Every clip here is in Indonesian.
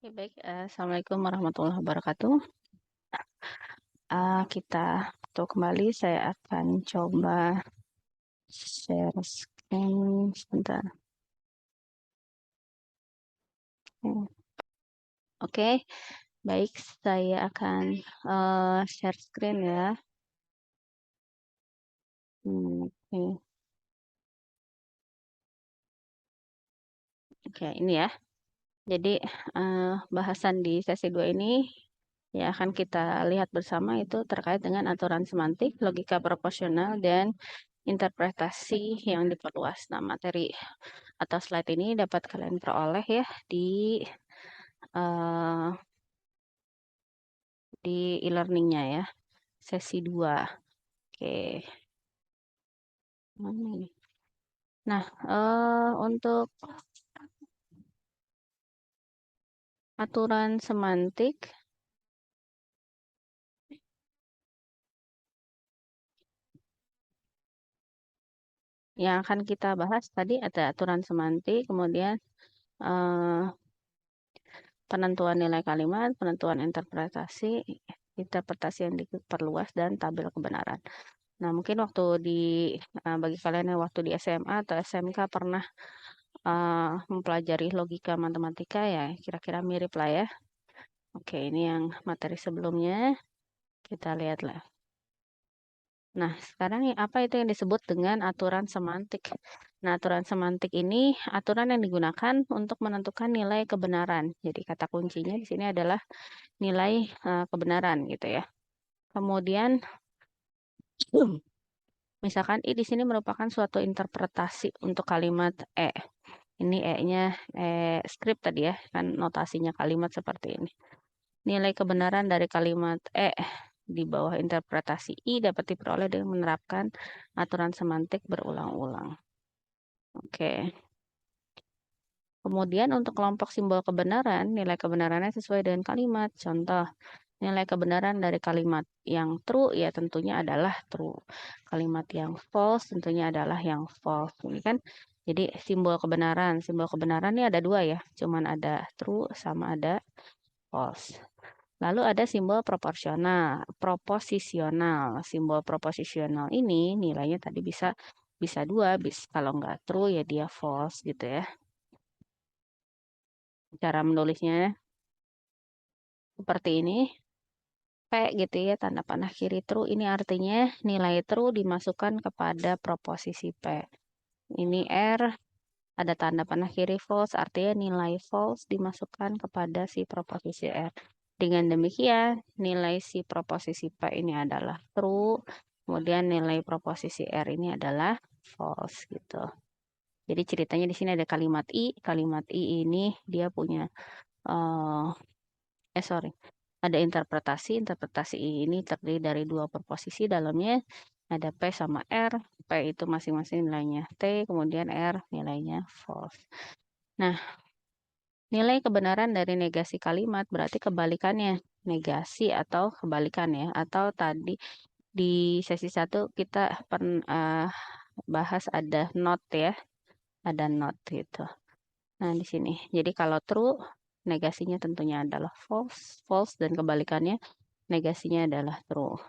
Oke, baik. Assalamualaikum warahmatullahi wabarakatuh. Kita untuk kembali, saya akan coba share screen sebentar. Oke, baik. Saya akan share screen ya. Oke. Oke, ini ya. Jadi bahasan di sesi 2 ini ya akan kita lihat bersama itu terkait dengan aturan semantik, logika proporsional, dan interpretasi yang diperluas. Nah, materi atau slide ini dapat kalian peroleh ya eh, di e-learningnya ya, sesi 2. Oke. Mana ini? Nah, untuk aturan semantik yang akan kita bahas tadi ada aturan semantik, kemudian eh, penentuan nilai kalimat, penentuan interpretasi yang diperluas, dan tabel kebenaran. Nah, mungkin waktu bagi kalian yang waktu di SMA atau SMK pernah mempelajari logika matematika ya, kira-kira mirip lah ya. Oke, ini yang materi sebelumnya, kita lihatlah. Nah, sekarang apa itu yang disebut dengan aturan semantik? Nah, aturan semantik ini aturan yang digunakan untuk menentukan nilai kebenaran. Jadi kata kuncinya di sini adalah nilai kebenaran gitu ya. Kemudian misalkan I di sini merupakan suatu interpretasi untuk kalimat E. Ini E-nya script tadi ya, kan notasinya kalimat seperti ini. Nilai kebenaran dari kalimat E di bawah interpretasi I dapat diperoleh dengan menerapkan aturan semantik berulang-ulang. Oke. Kemudian untuk kelompok simbol kebenaran, nilai kebenarannya sesuai dengan kalimat. Contoh, nilai kebenaran dari kalimat yang true ya tentunya adalah true. Kalimat yang false tentunya adalah yang false. Ini kan jadi simbol kebenaran ini ada dua ya. Cuman ada true sama ada false. Lalu ada simbol proposisional. Simbol proposisional ini nilainya tadi bisa dua, kalau nggak true ya dia false gitu ya. Cara menulisnya seperti ini. P gitu ya, tanda panah kiri true. Ini artinya nilai true dimasukkan kepada proposisi P. Ini R, ada tanda panah kiri false, artinya nilai false dimasukkan kepada si proposisi R. Dengan demikian, nilai si proposisi P ini adalah true, kemudian nilai proposisi R ini adalah false gitu. Jadi ceritanya di sini ada kalimat I ini dia punya ada interpretasi ini terdiri dari dua proposisi, dalamnya ada P sama R. P itu masing-masing nilainya T, kemudian R nilainya false. Nah, nilai kebenaran dari negasi kalimat berarti kebalikannya, negasi atau kebalikan ya. Atau tadi di sesi 1 kita bahas ada not ya, ada not gitu. Nah, di sini. Jadi kalau true, negasinya tentunya adalah false, dan kebalikannya negasinya adalah true.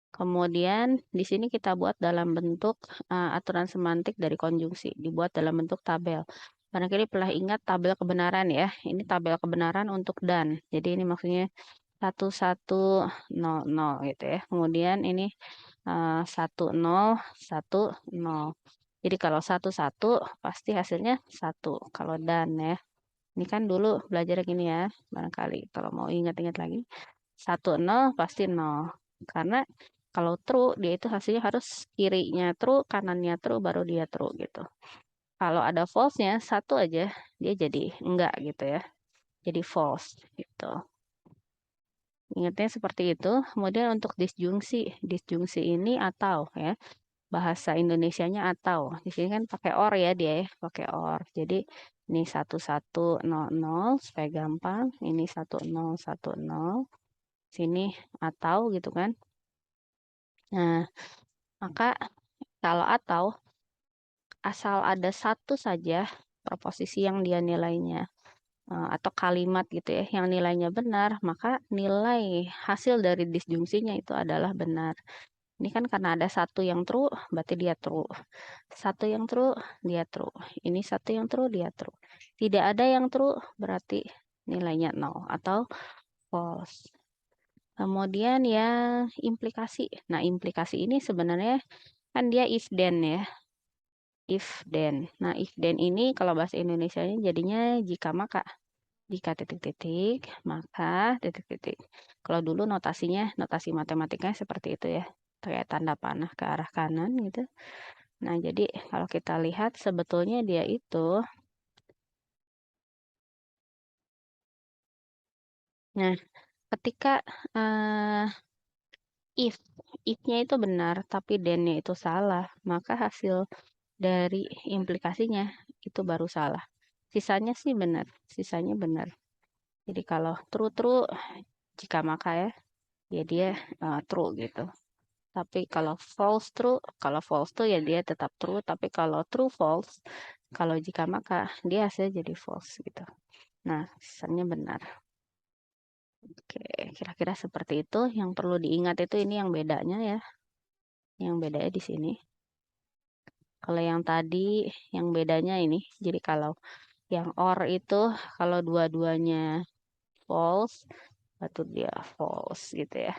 Kemudian di sini kita buat dalam bentuk aturan semantik dari konjungsi, dibuat dalam bentuk tabel. Barangkali pernah ingat tabel kebenaran ya. Ini tabel kebenaran untuk dan. Jadi ini maksudnya 1100 gitu ya. Kemudian ini 1010. Jadi kalau 11 pasti hasilnya 1. Kalau dan ya. Ini kan dulu belajar gini ya. Barangkali kalau mau ingat-ingat lagi. 10 pasti 0. Karena kalau true, dia itu hasilnya harus kirinya true, kanannya true, baru dia true gitu. Kalau ada false-nya, satu aja, dia jadi enggak gitu ya. Jadi false gitu. Ingatnya seperti itu. Kemudian untuk disjungsi ini atau ya. Bahasa Indonesianya atau. Di sini kan pakai or ya dia ya, pakai or. Jadi ini 1100 supaya gampang. Ini 1010. Sini atau gitu kan. Nah, maka kalau atau asal ada satu saja proposisi yang dia nilainya atau kalimat gitu ya yang nilainya benar, maka nilai hasil dari disjungsinya itu adalah benar. Ini kan karena ada satu yang true, berarti dia true. Satu yang true, dia true. Ini satu yang true, dia true. Tidak ada yang true, berarti nilainya 0 atau false. Kemudian yang implikasi. Nah, implikasi ini sebenarnya kan dia if then ya. If then. Nah, if then ini kalau bahasa Indonesianya jadinya jika maka. Jika titik-titik, maka titik-titik. Kalau dulu notasi matematikanya seperti itu ya. Kayak tanda panah ke arah kanan gitu. Nah, jadi kalau kita lihat sebetulnya dia itu, nah, ketika if-nya itu benar, tapi then-nya itu salah, maka hasil dari implikasinya itu baru salah. Sisanya sih benar, sisanya benar. Jadi kalau true-true, jika maka ya dia true gitu. Tapi kalau false true ya dia tetap true. Tapi kalau true false, kalau jika maka dia hasilnya jadi false gitu. Nah, sisanya benar. Oke, kira-kira seperti itu. Yang perlu diingat itu ini yang bedanya ya. Yang bedanya di sini. Kalau yang tadi, yang bedanya ini. Jadi kalau yang or itu, kalau dua-duanya false, itu dia false gitu ya.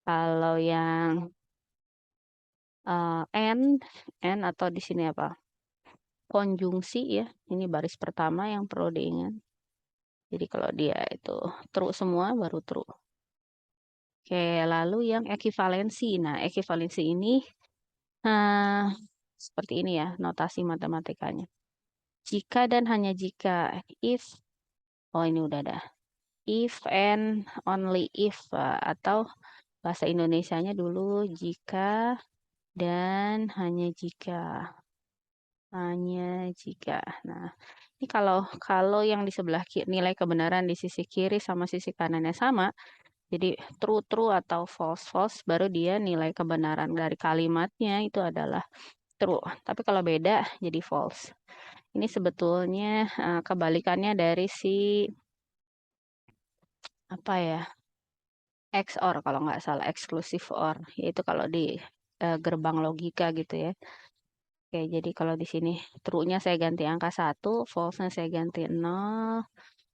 Kalau yang and atau di sini apa? Konjungsi ya. Ini baris pertama yang perlu diingat. Jadi kalau dia itu true semua baru true. Oke, lalu yang ekivalensi. Nah, ekivalensi ini seperti ini ya notasi matematikanya. Jika dan hanya jika if, oh ini udah ada. If and only if atau bahasa Indonesianya dulu jika dan hanya jika. Hanya jika. Nah, ini kalau yang di sebelah kiri, nilai kebenaran di sisi kiri sama sisi kanannya sama, jadi true true atau false false, baru dia nilai kebenaran dari kalimatnya itu adalah true. Tapi kalau beda jadi false. Ini sebetulnya kebalikannya dari si apa ya? XOR kalau nggak salah, exclusive OR, yaitu kalau di gerbang logika gitu ya. Oke, jadi kalau di sini true-nya saya ganti angka 1, false-nya saya ganti 0,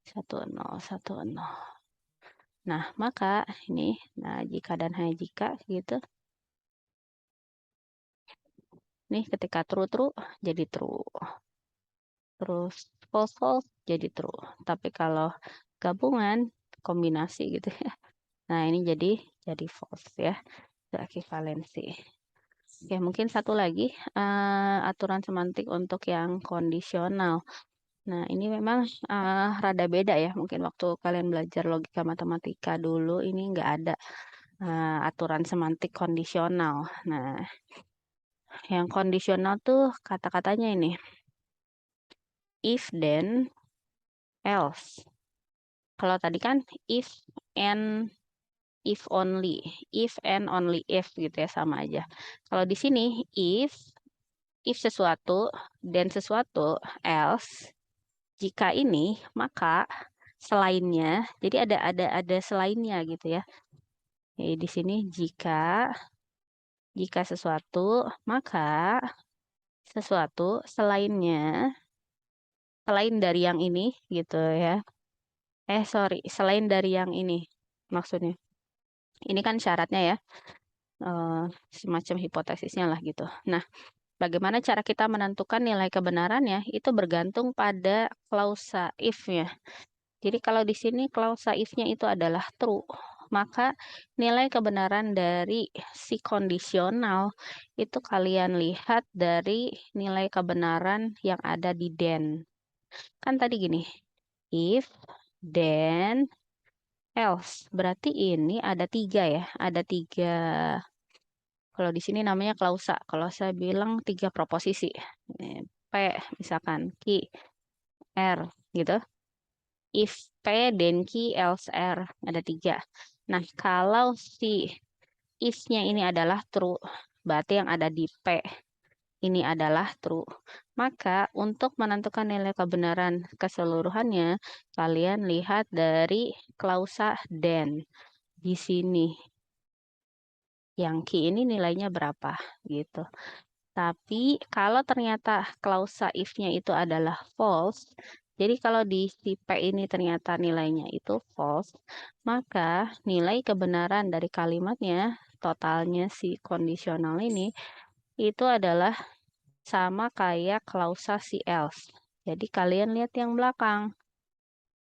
1, 0, 1, 0. Nah, maka ini, nah jika dan hanya jika gitu. Nih ketika true-true jadi true. Terus false-false jadi true. Tapi kalau gabungan, kombinasi gitu ya. Nah, ini jadi false ya. Itu ekivalensi. Oke, mungkin satu lagi aturan semantik untuk yang kondisional. Nah, ini memang rada beda ya. Mungkin waktu kalian belajar logika matematika dulu ini nggak ada aturan semantik kondisional. Nah, yang kondisional tuh kata-katanya ini. If then else. Kalau tadi kan if and if only. If and only if gitu ya sama aja. Kalau di sini if sesuatu dan sesuatu else, jika ini maka selainnya, jadi ada selainnya gitu ya. Jadi di sini jika sesuatu maka sesuatu selainnya, selain dari yang ini gitu ya. Sorry, selain dari yang ini maksudnya. Ini kan syaratnya ya. Semacam hipotesisnya lah gitu. Nah, bagaimana cara kita menentukan nilai kebenarannya? Itu bergantung pada klausa if-nya. Jadi kalau di sini klausa if-nya itu adalah true, maka nilai kebenaran dari si kondisional itu kalian lihat dari nilai kebenaran yang ada di then. Kan tadi gini, if, then, else. Berarti ini ada 3 ya, ada 3. Kalau di sini namanya klausa. Kalau saya bilang 3 proposisi. P misalkan, Q, R gitu. If P, then Q, else R. Ada 3. Nah, kalau si if-nya ini adalah true, berarti yang ada di P ini adalah true. Maka untuk menentukan nilai kebenaran keseluruhannya, kalian lihat dari klausa then di sini. Yang key ini nilainya berapa gitu. Tapi kalau ternyata klausa if-nya itu adalah false, jadi kalau di si P ini ternyata nilainya itu false, maka nilai kebenaran dari kalimatnya, totalnya si kondisional ini, itu adalah sama kayak klausa si else. Jadi kalian lihat yang belakang.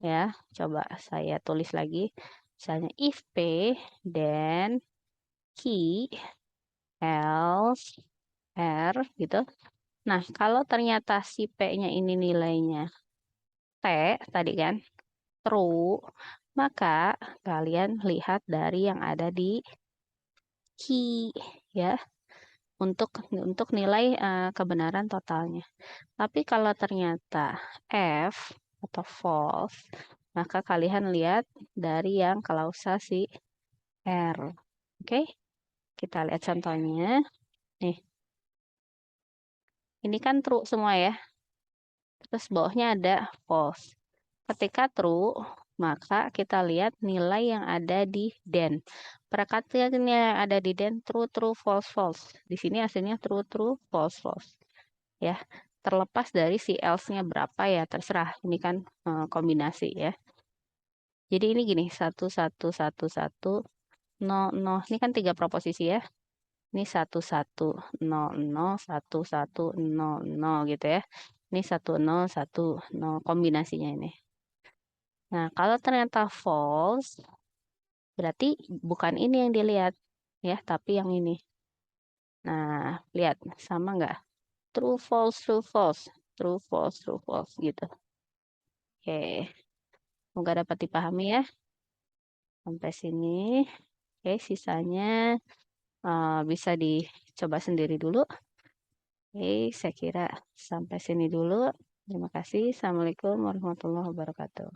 Ya, coba saya tulis lagi. Misalnya if P, then key, else, R gitu. Nah, kalau ternyata si P-nya ini nilainya T tadi kan, true, maka kalian lihat dari yang ada di key ya untuk nilai kebenaran totalnya. Tapi kalau ternyata F atau false, maka kalian lihat dari yang klausa si R. Oke, kita lihat contohnya. Nih, ini kan true semua ya. Terus bawahnya ada false. Ketika true, maka kita lihat nilai yang ada di then. Perhatikan nilai yang ada di then true, true, false, false. Di sini hasilnya true, true, false, false. Ya, terlepas dari si else-nya berapa ya, terserah. Ini kan kombinasi ya. Jadi ini gini, 1, 1, 1, 1, 0, 0. Ini kan 3 proposisi ya. Ini 1, 1, 0, 0, 1, 1, 0, 0 gitu ya. Ini 1, 0, 1, 0 kombinasinya ini. Nah, kalau ternyata false, berarti bukan ini yang dilihat ya, tapi yang ini. Nah, lihat sama nggak? True, false, true, false. True, false, true, false gitu. Oke, semoga dapat dipahami ya. Sampai sini. Oke, sisanya bisa dicoba sendiri dulu. Oke, saya kira sampai sini dulu. Terima kasih. Assalamualaikum warahmatullahi wabarakatuh.